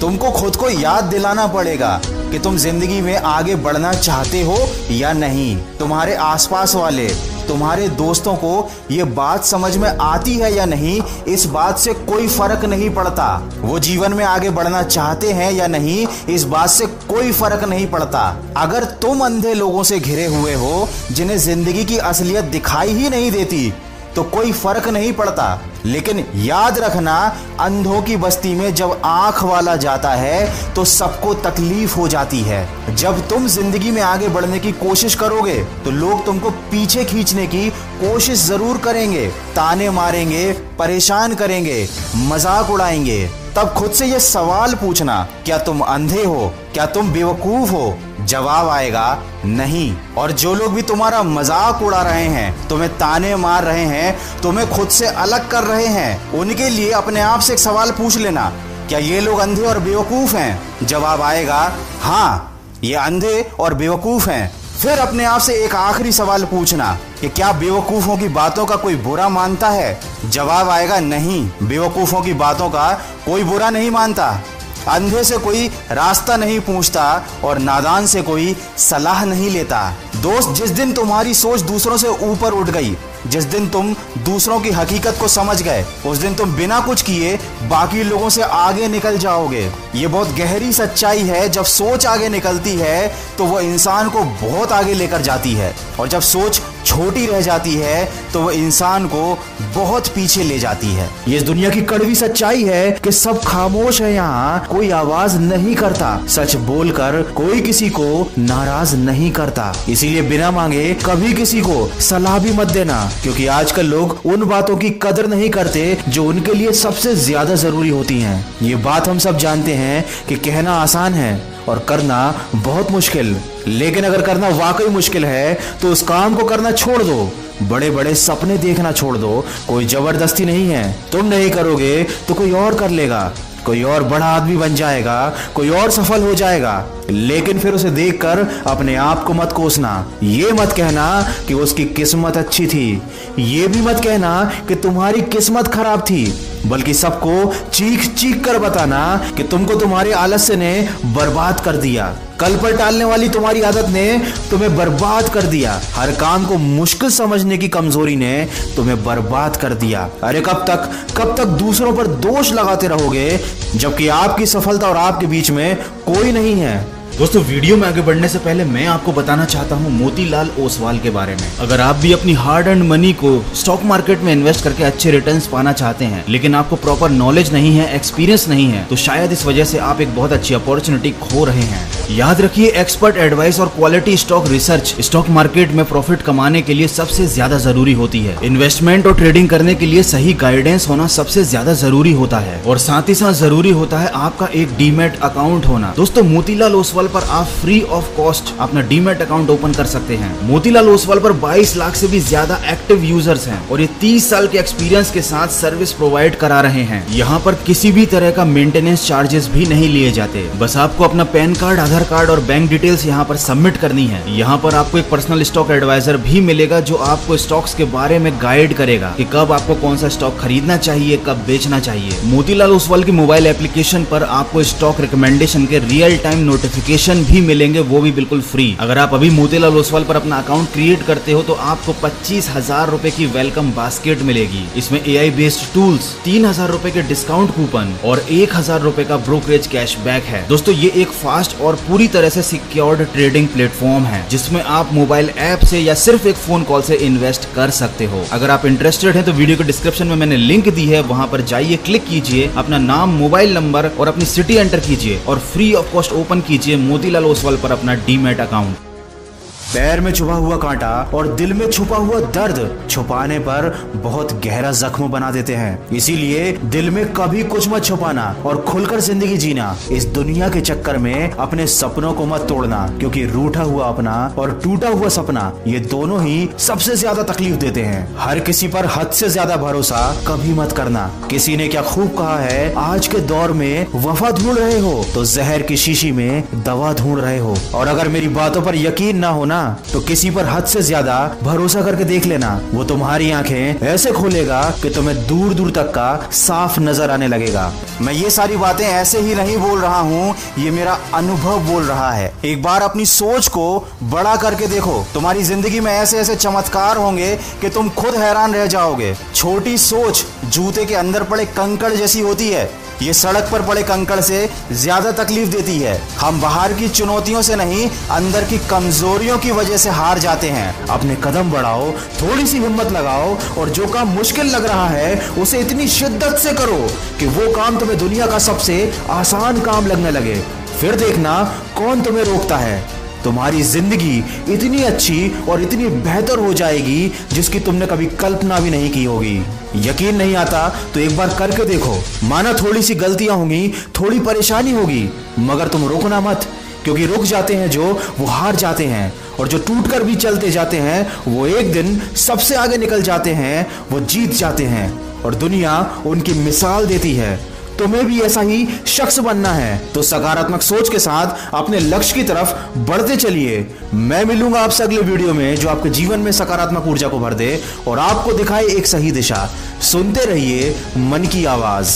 तुमको खुद को याद दिलाना पड़ेगा कि तुम जिंदगी में आगे बढ़ना चाहते हो या नहीं। तुम्हारे आसपास वाले, तुम्हारे दोस्तों को ये बात समझ में आती है या नहीं, इस बात से कोई फर्क नहीं पड़ता। वो जीवन में आगे बढ़ना चाहते हैं या नहीं, इस बात से कोई फर्क नहीं पड़ता। अगर तुम अंधे लोगों से घिरे हुए हो जिन्हें जिंदगी की असलियत दिखाई ही नहीं देती, तो कोई फर्क नहीं पड़ता। लेकिन याद रखना, अंधों की बस्ती में जब आंख वाला जाता है तो सबको तकलीफ हो जाती है। जब तुम जिंदगी में आगे बढ़ने की कोशिश करोगे तो लोग तुमको पीछे खींचने की कोशिश जरूर करेंगे, ताने मारेंगे, परेशान करेंगे, मजाक उड़ाएंगे। तब खुद से ये सवाल पूछना, क्या तुम अंधे हो, क्या तुम बेवकूफ हो? जवाब आएगा नहीं। और जो लोग भी तुम्हारा मजाक उड़ा रहे हैं, तुम्हें ताने मार रहे हैं, तुम्हें खुद से अलग कर रहे हैं, उनके लिए अपने आप से एक सवाल पूछ लेना, क्या ये लोग अंधे और बेवकूफ हैं? जवाब आएगा हाँ, ये अंधे और बेवकूफ हैं। फिर अपने आप से एक आखिरी सवाल पूछना कि क्या बेवकूफों की बातों का कोई बुरा मानता है? जवाब आएगा नहीं, बेवकूफों की बातों का कोई बुरा नहीं मानता। अंधे से कोई रास्ता नहीं पूछता और नादान से कोई सलाह नहीं लेता। दोस्त, जिस दिन तुम्हारी सोच दूसरों से ऊपर उठ गई, जिस दिन तुम दूसरों की हकीकत को समझ गए, उस दिन तुम बिना कुछ किए बाकी लोगों से आगे निकल जाओगे। ये बहुत गहरी सच्चाई है। जब सोच आगे निकलती है तो वो इंसान को बहुत आगे लेकर जाती है, और जब सोच छोटी रह जाती है तो वो इंसान को बहुत पीछे ले जाती है। ये इस दुनिया की कड़वी सच्चाई है कि सब खामोश है, यहाँ कोई आवाज नहीं करता। सच बोलकर कोई किसी को नाराज नहीं करता। इसीलिए बिना मांगे कभी किसी को सलाह भी मत देना, क्योंकि आजकल लोग उन बातों की कदर नहीं करते जो उनके लिए सबसे ज्यादा जरूरी होती हैं। ये बात हम सब जानते हैं कि कहना आसान है और करना बहुत मुश्किल। लेकिन अगर करना वाकई मुश्किल है तो उस काम को करना छोड़ दो। बड़े बड़े सपने देखना छोड़ दो। कोई जबरदस्ती नहीं है। तुम नहीं करोगे तो कोई और कर लेगा, कोई और बड़ा आदमी बन जाएगा, कोई और सफल हो जाएगा। लेकिन फिर उसे देखकर अपने आप को मत कोसना। ये मत कहना कि उसकी किस्मत अच्छी थी, ये भी मत कहना कि तुम्हारी किस्मत खराब थी, बल्कि सबको चीख चीख कर बताना कि तुमको तुम्हारे आलस्य ने बर्बाद कर दिया। कल पर टालने वाली तुम्हारी आदत ने तुम्हें बर्बाद कर दिया। हर काम को मुश्किल समझने की कमजोरी ने तुम्हें बर्बाद कर दिया। अरे कब तक दूसरों पर दोष लगाते रहोगे, जबकि आपकी सफलता और आपके बीच में कोई नहीं है। दोस्तों, वीडियो में आगे बढ़ने से पहले मैं आपको बताना चाहता हूं मोतीलाल ओसवाल के बारे में। अगर आप भी अपनी हार्ड अर्न्ड मनी को स्टॉक मार्केट में इन्वेस्ट करके अच्छे रिटर्न्स पाना चाहते हैं, लेकिन आपको प्रॉपर नॉलेज नहीं है, एक्सपीरियंस नहीं है, तो शायद इस वजह से आप एक बहुत अच्छी अपॉर्चुनिटी खो रहे हैं। याद रखिए, एक्सपर्ट एडवाइस और quality stock research stock market में प्रॉफिट कमाने के लिए सबसे ज्यादा जरूरी होती है। इन्वेस्टमेंट और ट्रेडिंग करने के लिए सही गाइडेंस होना सबसे ज्यादा जरूरी होता है, और साथ ही साथ जरूरी होता है आपका एक डीमैट अकाउंट होना। दोस्तों, मोतीलाल ओसवाल पर आप फ्री ऑफ कॉस्ट अपना डीमैट अकाउंट ओपन कर सकते हैं। मोतीलाल ओसवाल पर 22 लाख से भी ज्यादा एक्टिव यूजर्स हैं, और ये 30 साल के एक्सपीरियंस के साथ सर्विस प्रोवाइड करा रहे हैं। यहाँ पर किसी भी तरह का मेंटेनेंस चार्जेस भी नहीं लिए जाते। बस आपको अपना पैन कार्ड, आधार कार्ड और बैंक डिटेल्स यहाँ पर सबमिट करनी है। यहाँ पर आपको एक पर्सनल स्टॉक एडवाइजर भी मिलेगा जो आपको स्टॉक्स के बारे में गाइड करेगा कि कब आपको कौन सा स्टॉक खरीदना चाहिए, कब बेचना चाहिए। मोतीलाल ओसवाल की मोबाइल एप्लीकेशन पर आपको स्टॉक रिकमेंडेशन के रियल टाइम नोटिफिकेशन भी मिलेंगे, वो भी बिल्कुल फ्री। अगर आप अभी मोतीलाल ओसवाल पर अपना अकाउंट क्रिएट करते हो तो आपको 25,000 रुपए की वेलकम बास्केट मिलेगी। इसमें AI बेस्ड टूल्स, 3,000 रुपए के डिस्काउंट कूपन और 1,000 रुपए का ब्रोकरेज कैशबैक है। दोस्तों, ये एक फास्ट और पूरी तरह से सिक्योर्ड ट्रेडिंग प्लेटफॉर्म है, जिसमें आप मोबाइल ऐप से या सिर्फ एक फोन कॉल से इन्वेस्ट कर सकते हो। अगर आप इंटरेस्टेड हैं तो वीडियो के डिस्क्रिप्शन में मैंने लिंक दी है, वहां पर जाइए, क्लिक कीजिए, अपना नाम, मोबाइल नंबर और अपनी सिटी एंटर कीजिए और फ्री ऑफ कॉस्ट ओपन कीजिए मोतीलाल ओसवाल पर अपना डीमैट अकाउंट। पैर में छुपा हुआ कांटा और दिल में छुपा हुआ दर्द छुपाने पर बहुत गहरा जख्म बना देते हैं। इसीलिए दिल में कभी कुछ मत छुपाना और खुलकर जिंदगी जीना। इस दुनिया के चक्कर में अपने सपनों को मत तोड़ना, क्योंकि रूठा हुआ अपना और टूटा हुआ सपना, ये दोनों ही सबसे ज्यादा तकलीफ देते हैं। हर किसी पर हद से ज्यादा भरोसा कभी मत करना। किसी ने क्या खूब कहा है, आज के दौर में वफा ढूंढ रहे हो तो जहर की शीशी में दवा ढूंढ रहे हो। और अगर मेरी बातों पर यकीन ना होना ना, तो किसी पर हद से ज्यादा भरोसा करके देख लेना, वो तुम्हारी आंखें ऐसे खोलेगा कि तुम्हें दूर दूर तक का साफ नजर आने लगेगा। मैं ये सारी बातें ऐसे ही नहीं बोल रहा हूँ, ये मेरा अनुभव बोल रहा है। एक बार अपनी सोच को बड़ा करके देखो, तुम्हारी जिंदगी में ऐसे ऐसे चमत्कार होंगे कि तुम खुद हैरान रह जाओगे। छोटी सोच जूते के अंदर पड़े कंकड़ जैसी होती है, ये सड़क पर पड़े कंकड़ से ज्यादा तकलीफ देती है। हम बाहर की चुनौतियों से नहीं, अंदर की कमजोरियों की वजह से हार जाते हैं। अपने कदम बढ़ाओ, थोड़ी सी हिम्मत लगाओ और जो काम मुश्किल लग रहा है उसे इतनी शिद्दत से करो कि वो काम तुम्हें दुनिया का सबसे आसान काम लगने लगे। फिर देखना कौन तुम्हें रोकता है। तुम्हारी जिंदगी इतनी अच्छी और इतनी बेहतर हो जाएगी जिसकी तुमने कभी कल्पना भी नहीं की होगी। यकीन नहीं आता तो एक बार करके देखो। माना थोड़ी सी गलतियां होंगी, थोड़ी परेशानी होगी, मगर तुम रुकना मत, क्योंकि रुक जाते हैं जो, वो हार जाते हैं, और जो टूट कर भी चलते जाते हैं वो एक दिन सबसे आगे निकल जाते हैं, वो जीत जाते हैं और दुनिया उनकी मिसाल देती है। तुम्हें भी ऐसा ही शख्स बनना है तो सकारात्मक सोच के साथ अपने लक्ष्य की तरफ बढ़ते चलिए। मैं मिलूंगा आपसे अगले वीडियो में जो आपके जीवन में सकारात्मक ऊर्जा को भर दे और आपको दिखाए एक सही दिशा। सुनते रहिए मन की आवाज।